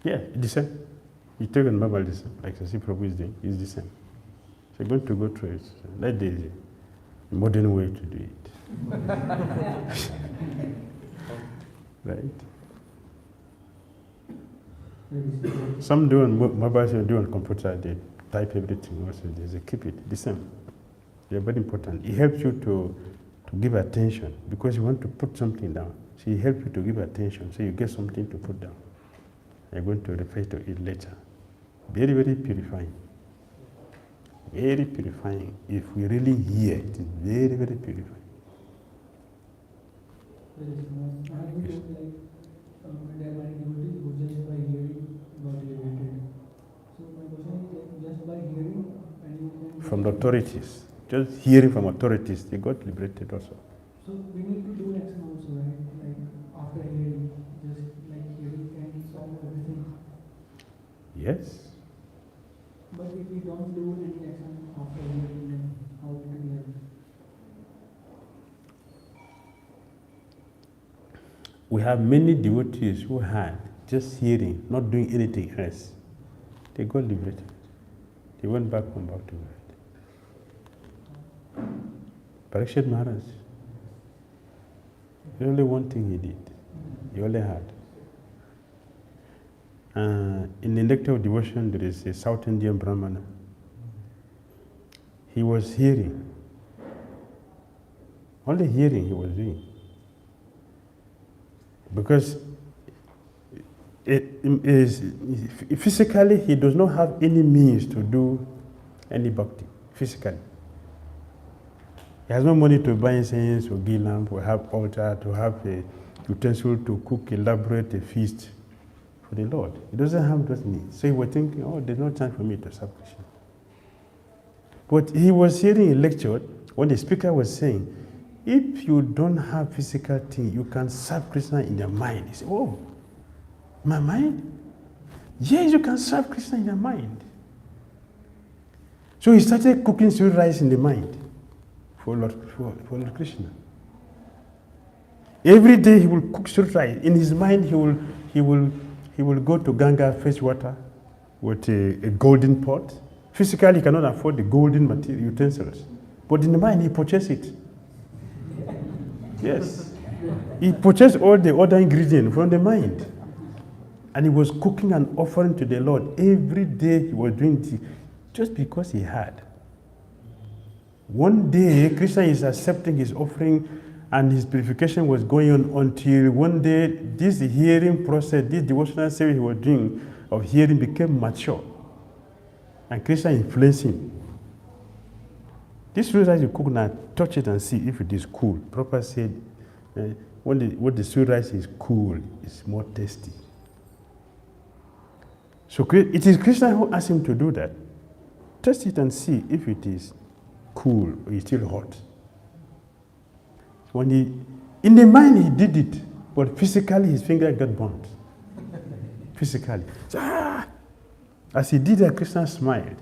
Yeah, the same. You take on mobile, the same. Like Sasi Prabhu is doing, it's the same. So you're going to go through it. That is the modern way to do it. Right? Some do on mobile, some do on computer, they type everything also, they keep it the same. They're very important. It helps you to give attention because you want to put something down. So it helps you to give attention so you get something to put down. I'm going to refer to it later. Very, very purifying. Very purifying. If we really hear, it is very, very purifying. There is no, I would like, there are many devotees who just by hearing got liberated. So my question is like, just by hearing and you can... From the authorities. Just hearing from authorities, they got liberated also. So we need to do action also, right? Like after hearing, just like hearing can solve everything. Yes. But if we don't do any action after hearing, then how can we help? We have many devotees who had just hearing, not doing anything else. They got liberated. They went back from Bhakti Dhira. Parikshit Maharaj, the only one thing he did, he only had. In the Nectar of Devotion, there is a South Indian Brahmana. He was hearing. Only hearing he was doing. Because physically, he does not have any means to do any bhakti, physically. He has no money to buy incense or give lamp or have altar, to have a utensil to cook, elaborate a feast for the Lord. He doesn't have those needs. So he was thinking, oh, there's no chance for me to serve Krishna. But he was hearing a lecture when the speaker was saying, if you don't have physical thing, you can serve Krishna in your mind. He said, oh, my mind? Yes, you can serve Krishna in your mind. So he started cooking sweet rice in the mind for Lord Krishna. Every day he will cook sweet rice. In his mind, he will go to Ganga, fetch water with a golden pot. Physically, he cannot afford the golden material utensils. But in the mind, he purchased it. Yes. He purchased all the other ingredients from the mind. And he was cooking and offering to the Lord. Every day he was doing it just because he had. One day, Krishna is accepting his offering and his purification was going on until one day, this hearing process, this devotional service he was doing of hearing became mature. And Krishna influenced him. This sweet rice you cook now, touch it and see if it is cool. Prabhupada said, when the sweet rice is cool, it's more tasty. So it is Krishna who asked him to do that. Test it and see if it is cool or it's still hot. In the mind he did it, but physically his finger got burnt. Physically. So, As he did that, Krishna smiled.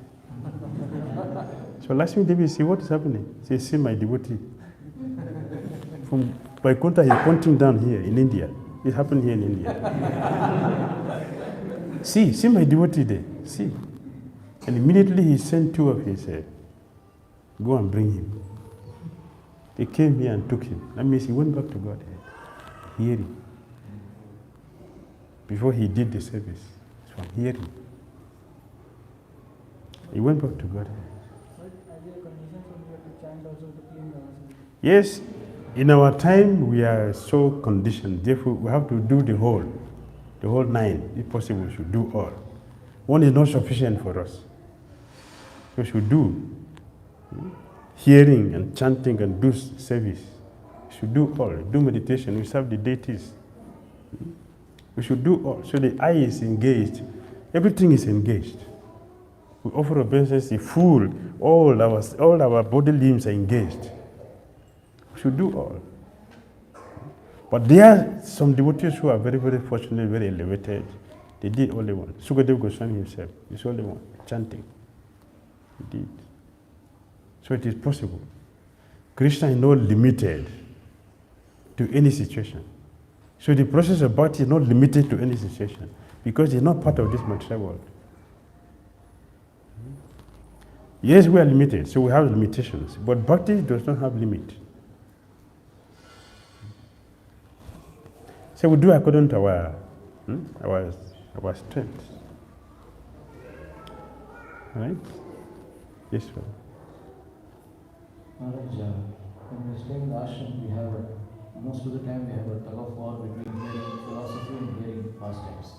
So Lakshmi Devi see what is happening. She see my devotee. From Vaikuntha, he pointing down here in India. It happened here in India. See my devotee there. See. And immediately he sent two of his, go and bring him. They came here and took him. That means he went back to Godhead, hearing. Before he did the service, from hearing. He went back to Godhead. But as a condition from here to chant also to clean ourselves. Yes, in our time we are so conditioned. Therefore, we have to do the whole 9. If possible, we should do all. One is not sufficient for us. We should do hearing and chanting and do service. We should do all. Do meditation. We serve the deities. We should do all. So the eye is engaged. Everything is engaged. We offer obeisance full. All our body limbs are engaged. We should do all. But there are some devotees who are very, very fortunate, very elevated. They did only one. 𝐶𝐤𝐬𝐢 Goswami himself is only one, chanting. He did. So it is possible. Krishna is not limited to any situation. So the process of bhakti is not limited to any situation because it's not part of this material world. Yes, we are limited, so we have limitations, but bhakti does not have limit. So we do according to our strength. Right? Yes, sir. Maharaj, when we stay in the ashram, we have most of the time we have a tug of war between hearing philosophy and hearing pastimes.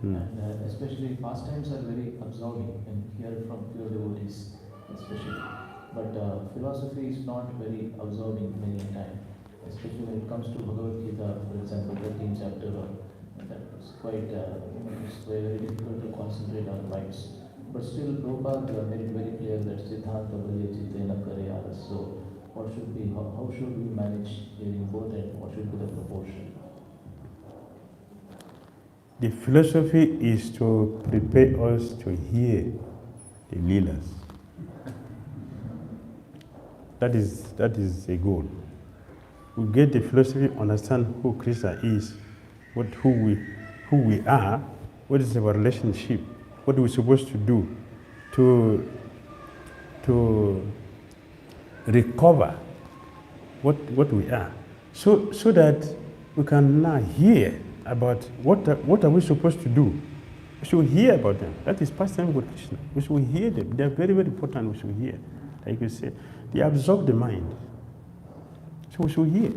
And especially pastimes are very absorbing and hear from pure devotees especially. But philosophy is not very absorbing many a time, especially when it comes to Bhagavad Gita, for example, 13th chapter. That was quite, it's very difficult to concentrate on minds. But still, Prabhupada made it very clear that Siddhanta Bhaya Chitena Kareyara. So, what should be, how should we manage hearing both and what should be the proportion? The philosophy is to prepare us to hear the Leelas. That is a goal. We get the philosophy, understand who Krishna is, who we are, what is our relationship, what we're supposed to do to recover what we are, so that we can now hear about what are we supposed to do. We should hear about them. That is pastime with Krishna. We should hear them. They are very, very important. We should hear. Like you said, they absorb the mind. So we should hear.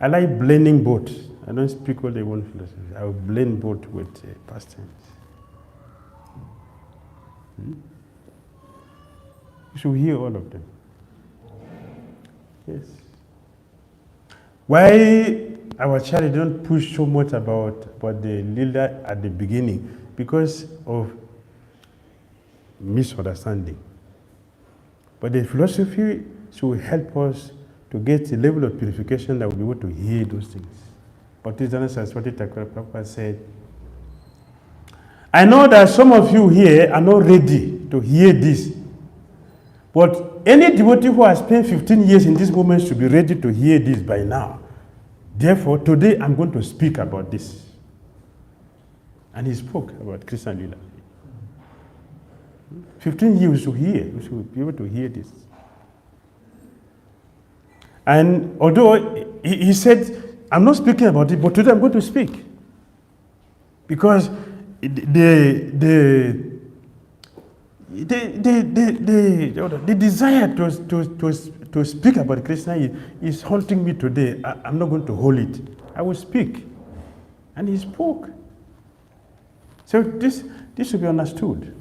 I like blending both. I don't speak only one philosophy. I will blend both with pastimes. You should hear all of them. Yes. Why our child don't push so much about the Lila at the beginning? Because of misunderstanding. But the philosophy should help us to get a level of purification that will be able to hear those things. Bhakti Dhira Damodara Swami Prabhupada said, I know that some of you here are not ready to hear this, but any devotee who has spent 15 years in this moment should be ready to hear this by now. Therefore, today I'm going to speak about this. And he spoke about Krishna Lila. 15 years we should hear, we should be able to hear this. And although he said, I'm not speaking about it, but today I'm going to speak. Because the desire to speak about Krishna is haunting me today. I'm not going to hold it. I will speak. And he spoke. So this should be understood.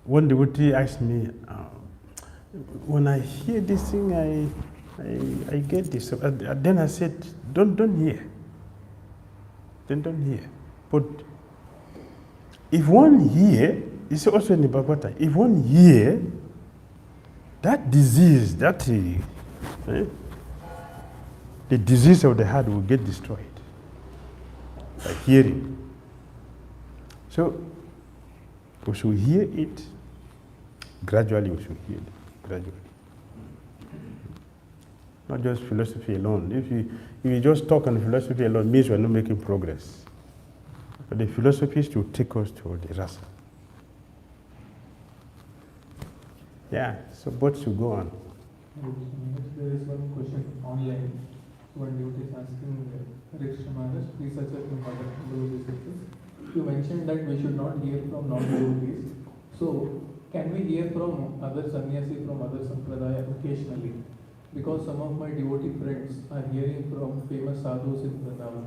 One devotee asked me, when I hear this thing, I get this. Then I said, don't hear. Then don't hear. But if one hear, it's also in the Bhagavata, if one hear, that disease, the disease of the heart will get destroyed. by hearing. So we should hear it gradually. We should hear it gradually. Not just philosophy alone. If you just talk on philosophy alone, means we're not making progress. But the philosophy is to take us to the rasa. Yeah, so both should go on. There is one question online. One devotee is asking, Hare Krishna Maharaj, please such a you mentioned that we should not hear from non-devotees. So, can we hear from other sannyasi from other sampradaya occasionally? Because some of my devotee friends are hearing from famous sadhus in Vrindavan.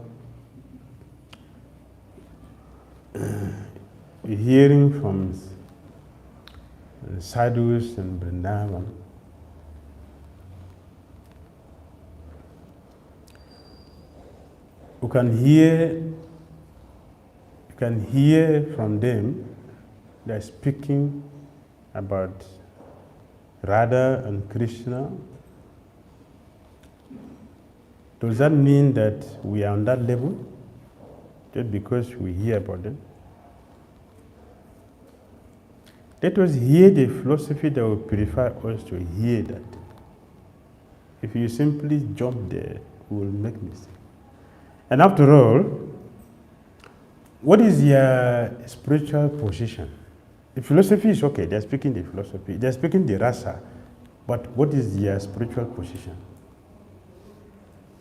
Hearing from sadhus in Vrindavan. You can hear from them. They're speaking about Radha and Krishna. Does that mean that we are on that level just because we hear about them? Let us hear the philosophy that will purify us to hear that. If you simply jump there, we will make mistakes. And after all, what is your spiritual position? The philosophy is okay, they're speaking the philosophy, they're speaking the rasa, but what is your spiritual position?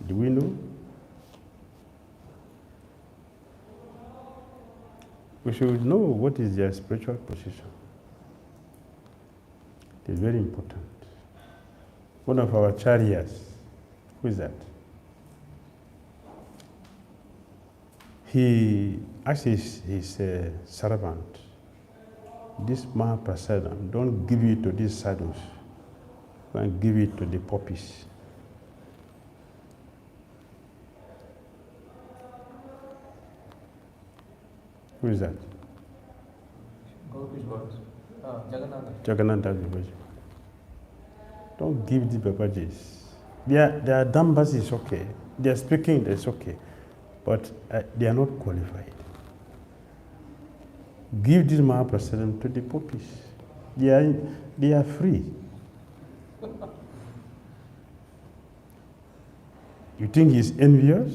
Do we know? We should know what is their spiritual position. It is very important. One of our acharyas, who is that? He asked his servant, this Mahaprasadam, don't give it to these sadhus, go and give it to the poppies. Who is that? Jagannatha Babaji. Don't give the Babajis. Their dambas is okay. They are speaking, that's okay. But they are not qualified. Give this Mahaprasadam to the poppies. They are free. You think he's envious?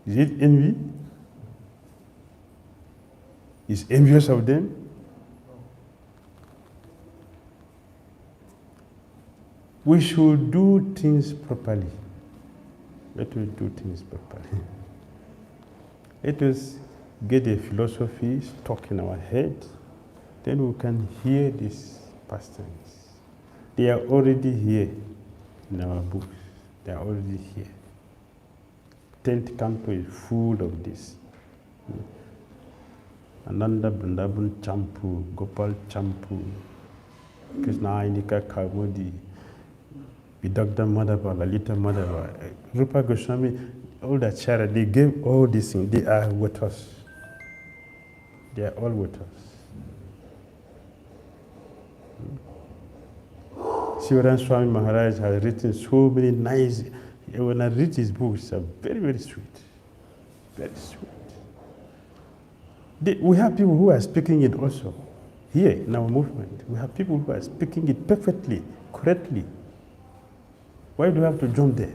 Is it envy? Is envious of them? We should do things properly. Let us do things properly. Let us get a philosophy stuck in our head, then we can hear these pastimes. They are already here in our books. They are already here. 10th canto is full of this. Ananda Vrindavan Champu, Gopal Champu, Krishna Ainika Kaumudi, Vidagdha Madhava, Lalita Madhava, Rupa Goswami, all that charity, they gave all these things. They are with us. They are all with us. Sivaram Swami Maharaj has written so many nice, when I read his books, are very, very sweet. Very sweet. We have people who are speaking it also. Here in our movement, we have people who are speaking it perfectly, correctly. Why do we have to jump there?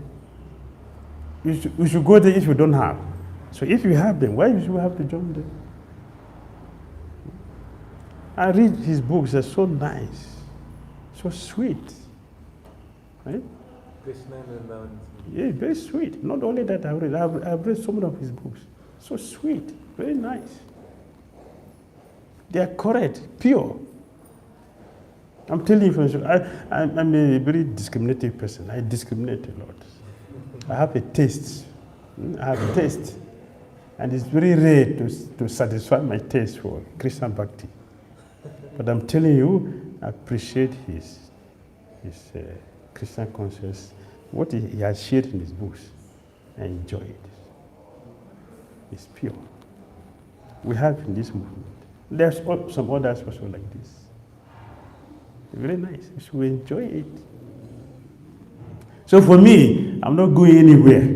We should go there if you don't have. So if you have them, why should we have to jump there? I read his books, they're so nice, so sweet. Right? Krishna and Vrindavan. Yeah, very sweet. Not only that, I've read some of his books. So sweet, very nice. They are correct, pure. I'm telling you, I'm a very discriminative person. I discriminate a lot. I have a taste. I have a taste. And it's very rare to satisfy my taste for Krishna Bhakti. But I'm telling you, I appreciate his Krishna consciousness, what he has shared in his books. I enjoy it. It's pure. We have in this movement. There's some others also like this. Very nice. We should enjoy it. So for me, I'm not going anywhere.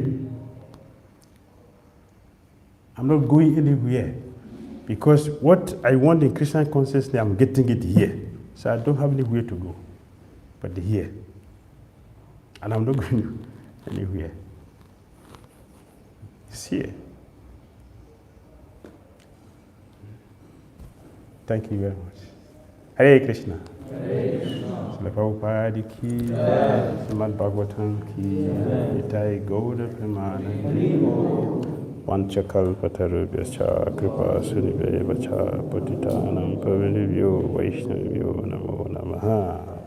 I'm not going anywhere. Because what I want in Krishna consciousness, I'm getting it here. So I don't have anywhere to go, but here. And I'm not going anywhere. It's here. Thank you very much. Hare Krishna. Hare Krishna. Srila Prabhupada ki, Srimad Bhagavatam ki, Nitai Gauda Premanandi. Vanchakalpatarubhyascha kripa sudhiveva cha patitanam pavanivyo vaishnavyo namo namaha.